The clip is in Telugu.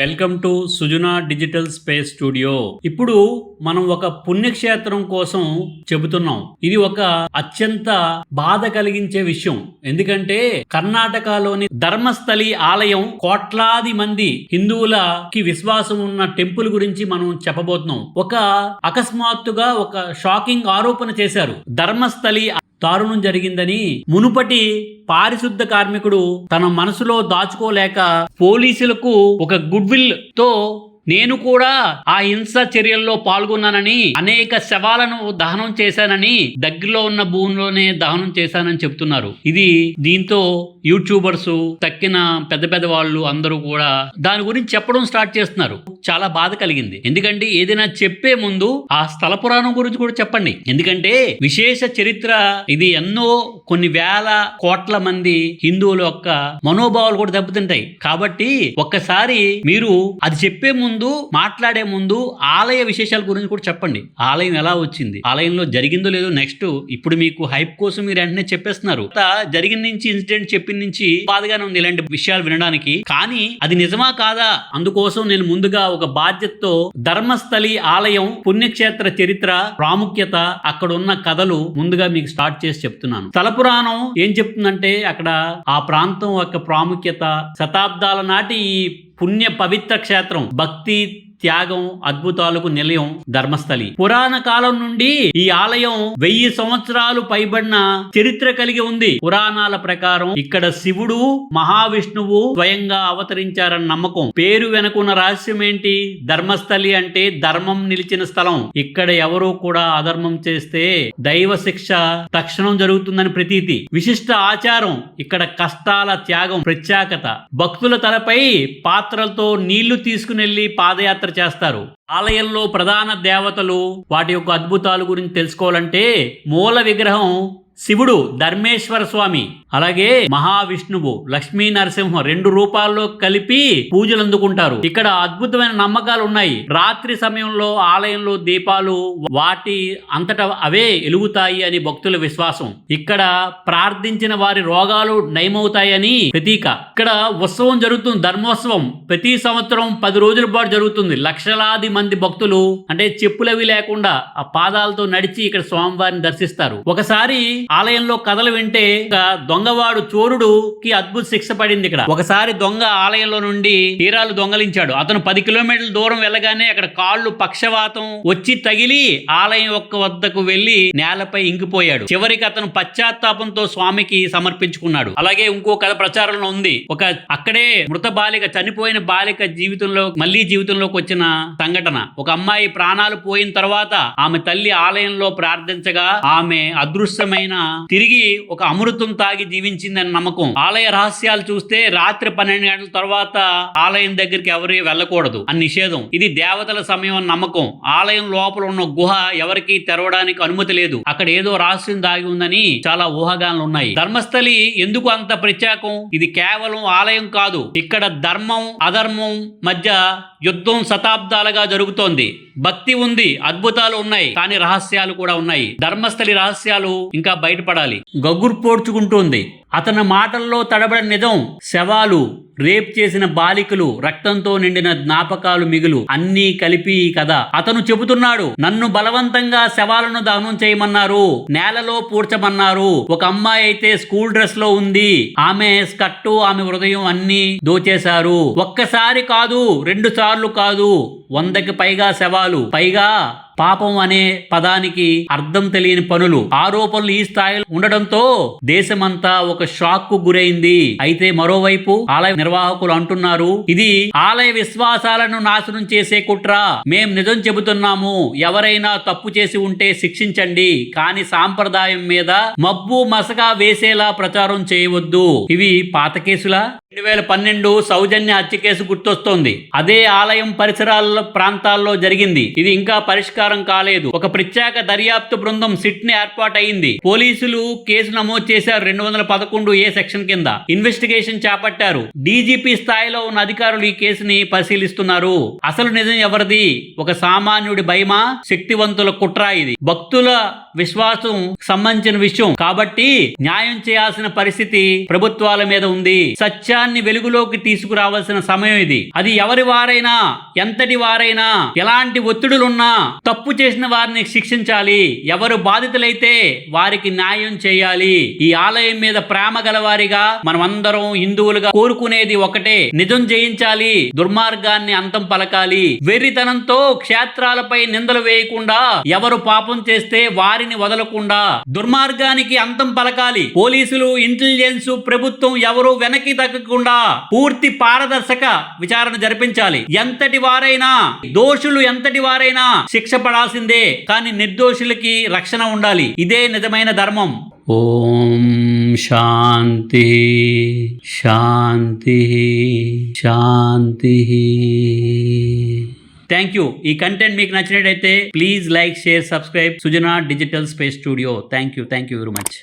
Welcome to Sujana digital space studio. ఇప్పుడు మనం ఒక పుణ్యక్షేత్రం కోసం చెబుతున్నాం. ఇది ఒక అత్యంత బాధ కలిగించే విషయం. ఎందుకంటే కర్ణాటకలోని ధర్మస్థలి ఆలయం కోట్లాది మంది హిందువులకి విశ్వాసం ఉన్న టెంపుల్ గురించి మనం చెప్పబోతున్నాం. అకస్మాత్తుగా ఒక షాకింగ్ ఆరోపణ చేశారు. ధర్మస్థలి దారుణం జరిగిందని మునుపటి పారిశుద్ధ కార్మికుడు తన మనసులో దాచుకోలేక పోలీసులకు ఒక గుడ్ విల్ తో నేను కూడా ఆ హింస చర్యల్లో పాల్గొన్నానని, అనేక శవాలను దహనం చేశానని, దగ్గరలో ఉన్న భూమిలోనే దహనం చేశానని చెప్తున్నారు. దీంతో యూట్యూబర్స్, తక్కిన పెద్ద పెద్ద వాళ్ళు అందరూ కూడా దాని గురించి చెప్పడం స్టార్ట్ చేస్తున్నారు. చాలా బాధ కలిగింది. ఎందుకంటే ఏదైనా చెప్పే ముందు ఆ స్థల పురాణం గురించి కూడా చెప్పండి. ఎందుకంటే విశేష చరిత్ర ఇది. ఎన్నో కొన్ని వేల కోట్ల మంది హిందువుల యొక్క మనోభావాలు కూడా దెబ్బతింటాయి. కాబట్టి ఒక్కసారి మీరు అది చెప్పే ముందు, మాట్లాడే ముందు ఆలయ విశేషాల గురించి కూడా చెప్పండి. ఆలయం ఎలా వచ్చింది, ఆలయంలో జరిగిందో లేదో, నెక్స్ట్ ఇప్పుడు మీకు హైప్ కోసం మీరు వెంటనే చెప్పేస్తున్నారు. జరిగిన నుంచి, ఇన్సిడెంట్ చెప్పిన నుంచి బాధగానే ఉంది ఇలాంటి విషయాలు వినడానికి. కానీ అది నిజమా కాదా, అందుకోసం నేను ముందుగా ఒక బాధ్యతతో ధర్మస్థలి ఆలయం పుణ్యక్షేత్ర చరిత్ర, ప్రాముఖ్యత, అక్కడ ఉన్న కథలు ముందుగా మీకు స్టార్ట్ చేసి చెప్తున్నాను. స్థల పురాణం ఏం చెప్తుందంటే అక్కడ ఆ ప్రాంతం యొక్క ప్రాముఖ్యత, శతాబ్దాల నాటి ఈ పుణ్య పవిత్ర క్షేత్రం, భక్తి, త్యాగం, అద్భుతాలకు నిలయం ధర్మస్థలి. పురాణ కాలం నుండి ఈ ఆలయం 1000 సంవత్సరాలు పైబడిన చరిత్ర కలిగి ఉంది. పురాణాల ప్రకారం ఇక్కడ శివుడు, మహావిష్ణువు స్వయంగా అవతరించారన్న నమ్మకం. పేరు వెనుకున్న రహస్యం ఏంటి? ధర్మస్థలి అంటే ధర్మం నిలిచిన స్థలం. ఇక్కడ ఎవరూ కూడా అధర్మం చేస్తే దైవ శిక్ష తక్షణం జరుగుతుందని ప్రతీతి. విశిష్ట ఆచారం ఇక్కడ కష్టాల త్యాగం, ప్రత్యేకత. భక్తుల తలపై పాత్రలతో నీళ్లు తీసుకునెళ్లి పాదయాత్ర చేస్తారు. ఆలయంలో ప్రధాన దేవతలు, వాటి యొక్క అద్భుతాల గురించి తెలుసుకోవాలంటే మూల విగ్రహం శివుడు, ధర్మేశ్వర స్వామి, అలాగే మహావిష్ణువు, లక్ష్మీ నరసింహ 2 రూపాల్లో కలిపి పూజలు అందుకుంటారు. ఇక్కడ అద్భుతమైన నమ్మకాలు ఉన్నాయి. రాత్రి సమయంలో ఆలయంలో దీపాలు వాటి అంతటా అవే వెలుగుతాయి అని భక్తుల విశ్వాసం. ఇక్కడ ప్రార్థించిన వారి రోగాలు నయమవుతాయని ప్రతీక. ఇక్కడ ఉత్సవం జరుగుతుంది, ధర్మోత్సవం. ప్రతి సంవత్సరం 10 రోజుల పాటు జరుగుతుంది. లక్షలాది మంది భక్తులు అంటే చెప్పులవి లేకుండా ఆ పాదాలతో నడిచి ఇక్కడ స్వామివారిని దర్శిస్తారు. ఒకసారి ఆలయంలో కథలు వింటే దొంగవాడు చోరుడుకి అద్భుత శిక్ష పడింది. ఇక్కడ ఒకసారి దొంగ ఆలయంలో నుండి తీరాలు దొంగలించాడు. అతను 10 కిలోమీటర్ల దూరం వెళ్ళగానే అక్కడ కాళ్ళు పక్షవాతం వచ్చి తగిలి ఆలయం వద్దకు వెళ్లి నేలపై ఇంకిపోయాడు. చివరికి అతను పశ్చాత్తాపంతో స్వామికి సమర్పించుకున్నాడు. అలాగే ఇంకో కథ ప్రచారంలో ఉంది. అక్కడే మృత బాలిక, చనిపోయిన బాలిక మళ్ళీ జీవితంలోకి వచ్చిన సంఘటన. ఒక అమ్మాయి ప్రాణాలు పోయిన తర్వాత ఆమె తల్లి ఆలయంలో ప్రార్థించగా ఆమె అదృశ్యమైన తిరిగి ఒక అమృతం తాగి జీవించిందని నమ్మకం. ఆలయ రహస్యాలు చూస్తే రాత్రి 12 గంటల తర్వాత ఆలయం దగ్గరికి ఎవరు వెళ్ళకూడదు అని నిషేధం. ఇది దేవతల సమయం అని నమ్మకం. ఆలయం లోపల ఉన్న గుహ ఎవరికి తెరవడానికి అనుమతి లేదు. అక్కడ ఏదో రహస్యం దాగి ఉందని చాలా ఊహాగానాలు ఉన్నాయి. ధర్మస్థలి ఎందుకు అంత ప్రత్యేకం? ఇది కేవలం ఆలయం కాదు. ఇక్కడ ధర్మం, అధర్మం మధ్య యుద్ధం శతాబ్దాలుగా జరుగుతోంది. భక్తి ఉంది, అద్భుతాలు ఉన్నాయి, కానీ రహస్యాలు కూడా ఉన్నాయి. ధర్మస్థలి రహస్యాలు ఇంకా బయటపడాలి. గగురు పోడ్చుకుంటోంది. అతని మాటల్లో తడబడిన నిజం, శవాలు, రేప్ చేసిన బాలికలు, రక్తంతో నిండిన జ్ఞాపకాలు మిగులు, అన్నీ కలిపి కదా. అతను చెబుతున్నాడు, నన్ను బలవంతంగా శవాలను దహనం చేయమన్నారు, నేలలో పూడ్చమన్నారు. ఒక అమ్మాయి అయితే స్కూల్ డ్రెస్ లో ఉంది. ఆమె స్కర్టు, ఆమె హృదయం అన్నీ దోచేశారు. ఒక్కసారి కాదు, 2 సార్లు కాదు, 100కి పైగా శవాలు. పైగా పాపం అనే పదానికి అర్థం తెలియని పనులు, ఆరోపణలు ఈ స్థాయిలో ఉండడంతో దేశమంతా ఒక షాక్ కు గురైంది. అయితే మరోవైపు ఆలయ నిర్వాహకులు అంటున్నారు, ఇది ఆలయ విశ్వాసాలను నాశనం చేసే కుట్ర. మేం నిజం చెబుతున్నాము. ఎవరైనా తప్పు చేసి ఉంటే శిక్షించండి, కానీ సాంప్రదాయం మీద మబ్బు మసగా వేసేలా ప్రచారం చేయవద్దు. ఇవి పాత కేసులా? 2012 సౌజన్య హత్య కేసు గుర్తొస్తోంది. అదే ఆలయం పరిసరాల ప్రాంతాల్లో జరిగింది. ఇది ఇంకా పరిష్కారం కాలేదు. ఒక ప్రత్యేక దర్యాప్తు బృందం సిట్ ని ఏర్పాటైంది. పోలీసులు కేసు నమోదు చేశారు 211A సెక్షన్ కింద. ఇన్వెస్టిగేషన్ చేపట్టారు. డీజీపీ స్థాయిలో ఉన్న అధికారులు ఈ కేసుని పరిశీలిస్తున్నారు. అసలు నిజం ఎవరిది? ఒక సామాన్యుడి భయమా, శక్తివంతుల కుట్ర? ఇది భక్తుల విశ్వాసం సంబంధించిన విషయం కాబట్టి న్యాయం చేయాల్సిన పరిస్థితి ప్రభుత్వాల మీద ఉంది. సత్యాన్ని వెలుగులోకి తీసుకురావాల్సిన సమయం ఇది. అది ఎవరి వారైనా, ఎంతటి వారైనా, ఎలాంటి ఒత్తిడులున్నా తప్పు చేసిన వారిని శిక్షించాలి. ఎవరు బాధితులైతే వారికి న్యాయం చేయాలి. ఈ ఆలయం మీద ప్రేమ గలవారిగా మనమందరం హిందువులుగా కోరుకునేది ఒకటే, నిజం జయించాలి, దుర్మార్గాన్ని అంతం పలకాలి. వెర్రితనంతో క్షేత్రాలపై నిందలు వేయకుండా, ఎవరు పాపం చేస్తే వారిని వదలకుండా దుర్మార్గానికి అంతం పలకాలి. పోలీసులు, ఇంటెలిజెన్స్, ప్రభుత్వం ఎవరు వెనక్కి తగ్గకుండా పూర్తి పారదర్శక విచారణ జరిపించాలి. ఎంతటి వారైనా, దోషులు ఎంతటి వారైనా శిక్ష పడాల్సిందే, కానీ నిర్దోషులకి రక్షణ ఉండాలి. ఇదే నిజమైన ధర్మం. ఓం శాంతి శాంతి శాంతి. Thank you. ఈ కంటెంట్ మీకు నచ్చినట్టయితే please like, share, subscribe Sujana digital space studio. Thank you very much.